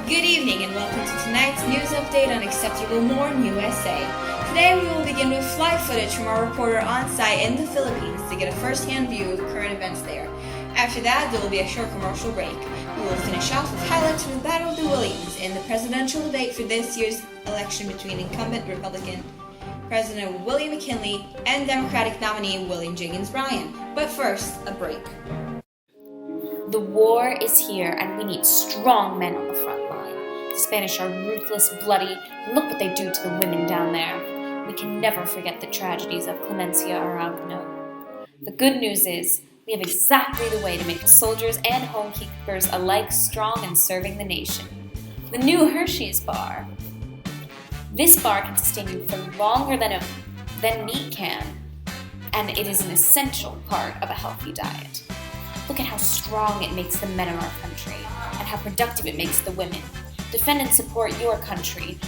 Good evening and welcome to tonight's news update on Acceptable Morn USA. Today we will begin with flight footage from our reporter on site in the Philippines to get a first-hand view of current events there. After that, there will be a short commercial break. We will finish off with highlights from the Battle of the Williams in the presidential debate for this year's election between incumbent Republican President William McKinley and Democratic nominee William Jennings Bryan. But first, a break. The war is here, and we need strong men on the front line. The Spanish are ruthless, bloody, and look what they do to the women down there. We can never forget the tragedies of Clemencia Araucano. The good news is, we have exactly the way to make the soldiers and homekeepers alike strong and serving the nation. The new Hershey's bar. This bar can sustain you for longer than meat can, and it is an essential part of a healthy diet. Look at how strong it makes the men of our country, and how productive it makes the women. Defend and support your country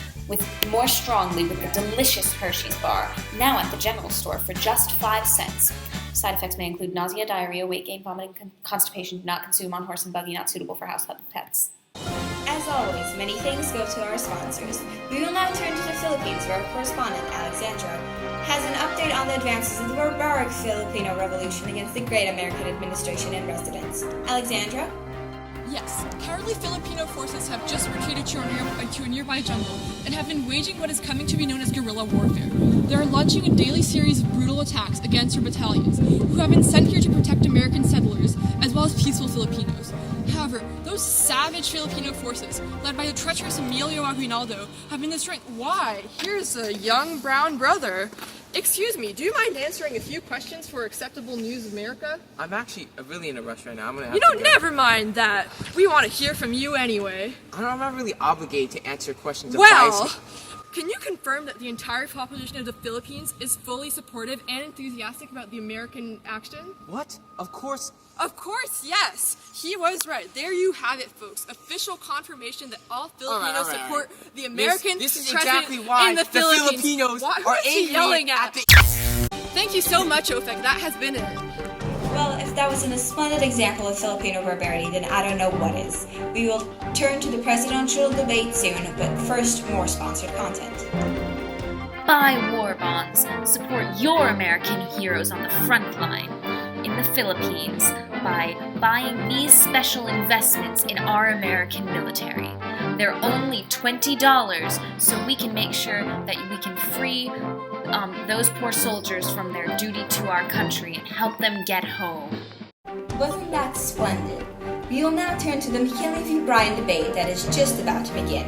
more strongly with the delicious Hershey's bar, now at the general store for just 5 cents. Side effects may include nausea, diarrhea, weight gain, vomiting, constipation. Do not consume on horse and buggy, not suitable for household pets. As always, many thanks go to our sponsors. We will now turn to the Philippines, where our correspondent, Alexandra, has an update on the advances of the barbaric Filipino Revolution against the great American administration and residents. Alexandra? Yes, cowardly Filipino forces have just retreated to a nearby jungle and have been waging what is coming to be known as guerrilla warfare. They are launching a daily series of brutal attacks against our battalions, who have been sent here to protect American settlers as well as peaceful Filipinos. However, those savage Filipino forces, led by the treacherous Emilio Aguinaldo, have been destroying— Why, here's a young brown brother. Excuse me, do you mind answering a few questions for Acceptable News America? I'm actually really in a rush right now. I'm gonna have You know, never mind that. We want to hear from you anyway. I'm not really obligated to answer questions. Well, can you confirm that the entire population of the Philippines is fully supportive and enthusiastic about the American action? What? Of course. Of course, yes. He was right. There you have it, folks. Official confirmation that all Filipinos support the American This is president exactly why in the Philippines. Filipinos Who are is he angry yelling at? the— Thank you so much, Ofek. That has been it. Well, if that wasn't a splendid example of Filipino barbarity, then I don't know what is. We will turn to the presidential debate soon, but first, more sponsored content. Buy war bonds. Support your American heroes on the front line in the Philippines by buying these special investments in our American military. They're only $20, so we can make sure that we can free those poor soldiers from their duty to our country and help them get home. Wasn't that splendid? We will now turn to the McKinley v. Bryan debate that is just about to begin.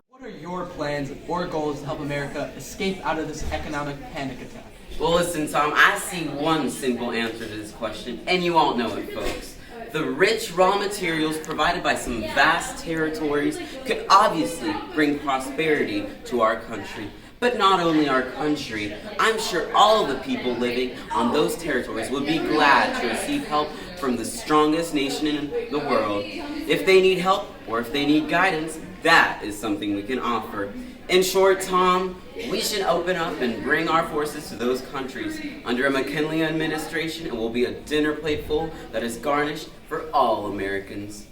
What are your plans or goals to help America escape out of this economic panic attack? Well, listen, Tom, I see one simple answer to this question, and you all know it, folks. The rich raw materials provided by some vast territories could obviously bring prosperity to our country. But not only our country, I'm sure all the people living on those territories would be glad to receive help from the strongest nation in the world. If they need help or if they need guidance, that is something we can offer. In short, Tom, we should open up and bring our forces to those countries. Under a McKinley administration, it will be a dinner plate full that is garnished for all Americans.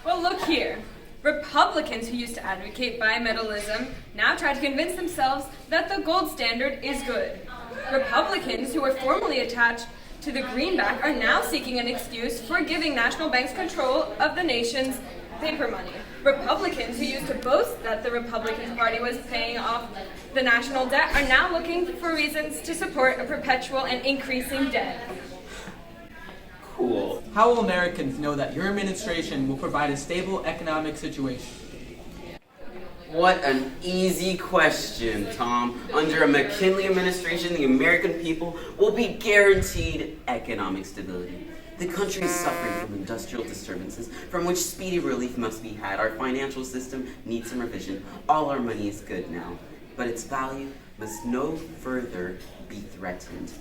Well, look here. Republicans who used to advocate bimetallism now try to convince themselves that the gold standard is good. Republicans who were formerly attached to the greenback are now seeking an excuse for giving national banks control of the nation's paper money. Republicans who used to boast that the Republican Party was paying off the national debt are now looking for reasons to support a perpetual and increasing debt. Cool. How will Americans know that your administration will provide a stable economic situation? What an easy question, Tom. Under a McKinley administration, the American people will be guaranteed economic stability. The country is suffering from industrial disturbances from which speedy relief must be had. Our financial system needs some revision. All our money is good now, but its value must no further be threatened.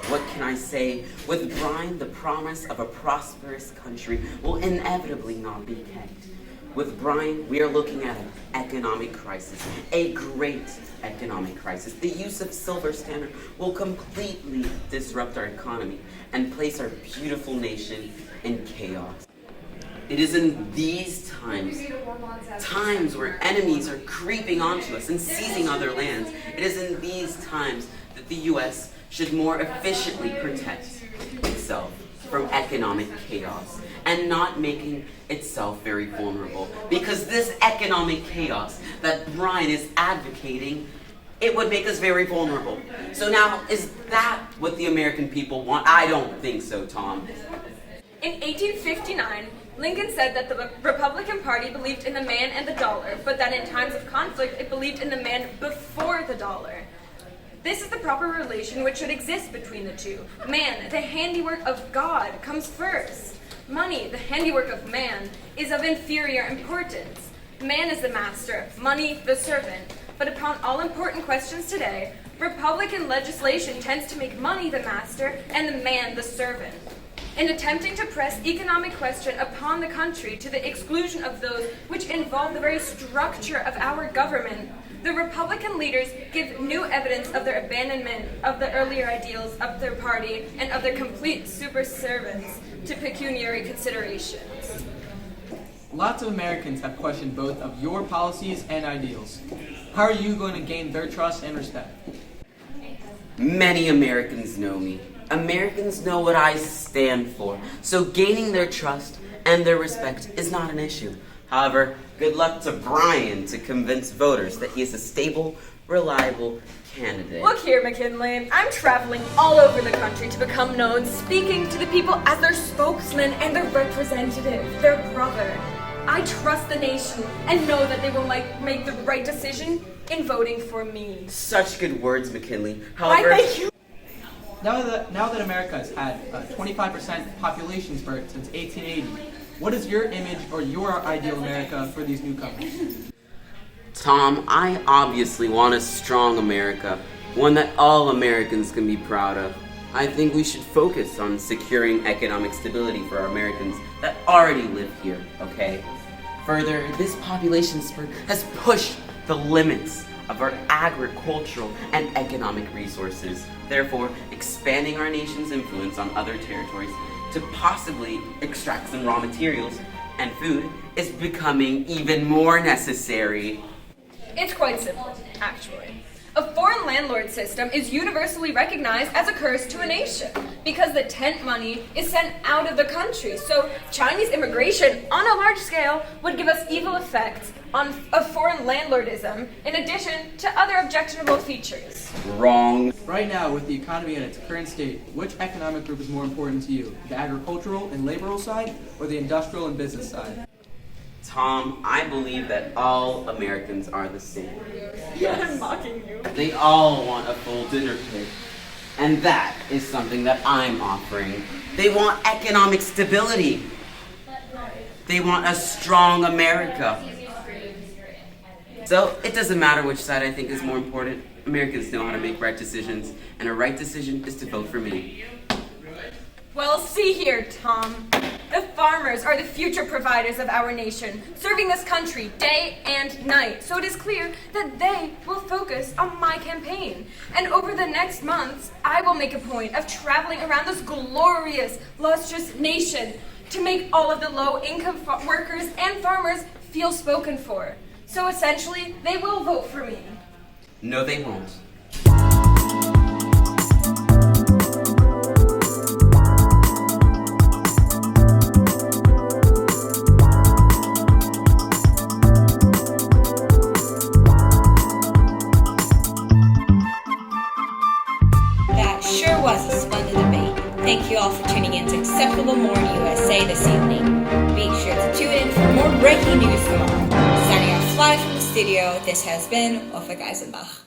What can I say? With Bryan, the promise of a prosperous country will inevitably not be kept. With Bryan, we are looking at an economic crisis, a great economic crisis. The use of silver standard will completely disrupt our economy and place our beautiful nation in chaos. It is in these times where enemies are creeping onto us and seizing other lands, it is in these times that the U.S. should more efficiently protect itself from economic chaos and not making itself very vulnerable. Because this economic chaos that Brian is advocating, it would make us very vulnerable. So now, is that what the American people want? I don't think so, Tom. In 1859, Lincoln said that the Republican Party believed in the man and the dollar, but that in times of conflict it believed in the man before the dollar. This is the proper relation which should exist between the two. Man, the handiwork of God, comes first. Money, the handiwork of man, is of inferior importance. Man is the master, money the servant. But upon all important questions today, Republican legislation tends to make money the master and the man the servant. In attempting to press economic question upon the country to the exclusion of those which involve the very structure of our government, the Republican leaders give new evidence of their abandonment of the earlier ideals of their party and of their complete subservience to pecuniary considerations. Lots of Americans have questioned both of your policies and ideals. How are you going to gain their trust and respect? Many Americans know me. Americans know what I stand for, so gaining their trust and their respect is not an issue. However, good luck to Brian to convince voters that he is a stable, reliable candidate. Look here, McKinley. I'm traveling all over the country to become known, speaking to the people as their spokesman and their representative, their brother. I trust the nation and know that they will make the right decision in voting for me. Such good words, McKinley. Why, However, thank you. Now that America has had a 25% population spurt since 1880, what is your image or your ideal America for these newcomers? Tom, I obviously want a strong America, one that all Americans can be proud of. I think we should focus on securing economic stability for our Americans that already live here, okay? Further, this population spurt has pushed the limits of our agricultural and economic resources, therefore expanding our nation's influence on other territories to possibly extract some raw materials and food is becoming even more necessary. It's quite simple, actually. A foreign landlord system is universally recognized as a curse to a nation because the tent money is sent out of the country. So Chinese immigration on a large scale would give us evil effects of foreign landlordism in addition to other objectionable features. Wrong. Right now, with the economy in its current state, which economic group is more important to you? The agricultural and laboral side or the industrial and business side? Tom, I believe that all Americans are the same. Yes. I'm mocking you. They all want a full dinner plate. And that is something that I'm offering. They want economic stability. They want a strong America. So it doesn't matter which side I think is more important. Americans know how to make right decisions, and a right decision is to vote for me. Well, see here, Tom. The farmers are the future providers of our nation, serving this country day and night. So it is clear that they will focus on my campaign. And over the next months, I will make a point of traveling around this glorious, lustrous nation to make all of the low-income workers and farmers feel spoken for. So essentially, they will vote for me. No, they won't. Was a splendid debate. Thank you all for tuning in to Acceptable More USA this evening. Be sure to tune in for more breaking news tomorrow. Signing off live from the studio, this has been Ofe Geisenbach.